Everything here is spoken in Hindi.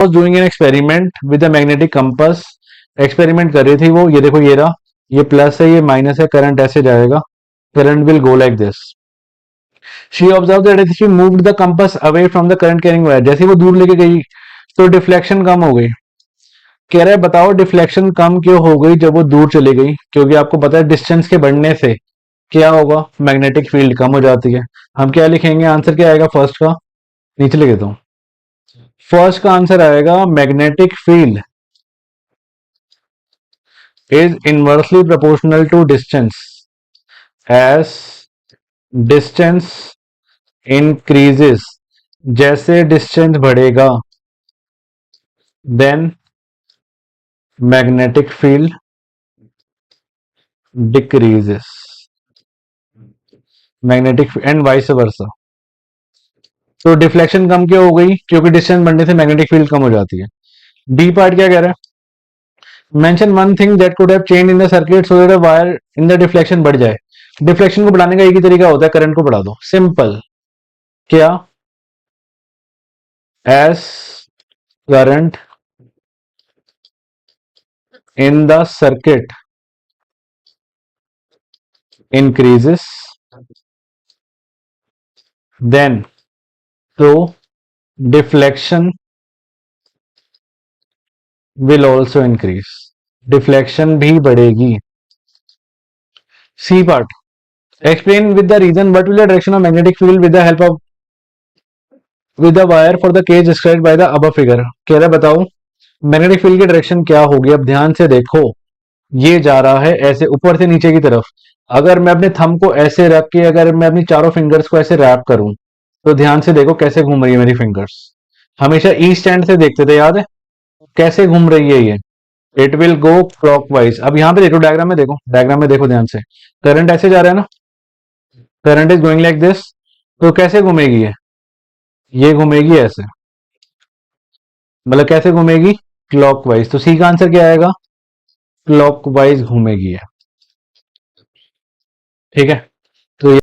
Was doing an experiment with a magnetic compass. Experiment कर रही थी वो, ये देखो ये रहा, ये प्लस है ये माइनस है, करंट ऐसे जाएगा, current will go like this. She observe that she moved the compass away from the current carrying wire. जैसे वो दूर लेके गई तो डिफ्लेक्शन कम हो गई। कह रहा है बताओ डिफ्लेक्शन कम क्यों हो गई जब वो दूर चली गई? क्योंकि आपको पता है डिस्टेंस के बढ़ने से क्या होगा, मैग्नेटिक फील्ड कम हो जाती है। हम क्या लिखेंगे, आंसर क्या आएगा फर्स्ट का, नीचे लिख देता हूं। फर्स्ट का आंसर आएगा magnetic field is inversely proportional to distance. As distance increases, जैसे डिस्टेंस बढ़ेगा then magnetic field decreases, magnetic and vice versa. तो डिफ्लेक्शन कम क्यों हो गई? क्योंकि डिस्टेंस बढ़ने से मैग्नेटिक फील्ड कम हो जाती है। डी पार्ट क्या कह रहा है, mention one thing that could have change in the circuit so that wire in the deflection बढ़ जाए। डिफ्लेक्शन को बढ़ाने का एक ही तरीका होता है, करंट को बढ़ा दो, सिंपल। क्या? As current in the circuit increases then तो deflection will also increase, deflection भी बढ़ेगी। C part, explain with the reason what will the direction of magnetic field with the help of with the wire for the case described by the above figure। कह रहा है बताओ मैग्नेटिक फील्ड की डायरेक्शन क्या होगी। अब ध्यान से देखो, ये जा रहा है ऐसे ऊपर से नीचे की तरफ। अगर मैं अपने थंब को ऐसे रख के अगर मैं अपनी चारों फिंगर्स को ऐसे रैप करूं तो ध्यान से देखो कैसे घूम रही है मेरी फिंगर्स। हमेशा ईस्ट एंड से देखते थे, याद है कैसे घूम रही है ये? It will go clockwise. अब यहां पे देखो डायग्राम में, देखो डायग्राम में देखो ध्यान से, करंट ऐसे जा रहा है ना, current is going like this, तो कैसे घूमेगी ये घूमेगी ऐसे, मतलब कैसे घूमेगी, क्लॉकवाइज। तो सी का आंसर क्या आएगा, क्लॉकवाइज घूमेगी है। ठीक है, तो